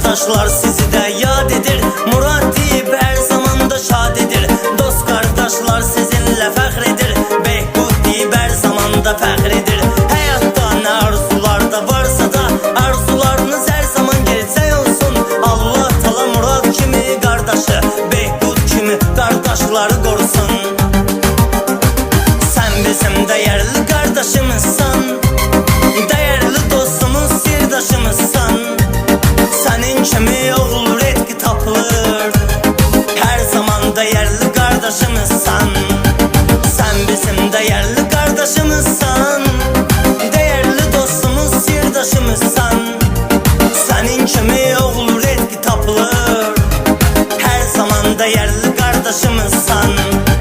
Qardaşlar sizi də yad edir, Murad deyib hər zamanda şad edir. Dost qardaşlar sizinlə fəxr edir, Behbud deyib hər zamanda fəxr edir. Həyatda nə arzularda varsa da, arzularınız hər zaman gerçək olsun. Allah Taala Murad kimi qardaşı, Behbud kimi qardaşları qorusun. Sən bizim dəyərli qardaşımızsan, dəyərli dostumuz, sirdaşımızsan. Sənin kimi oğul redki tapılır, hər zaman dəyərli qardaşımızsan. Sən bizim dəyərli qardaşımızsan, dəyərli dostumuz, sirdaşımızsan. Sənin kimi oğul redki tapılır, hər zaman dəyərli qardaşımızsan.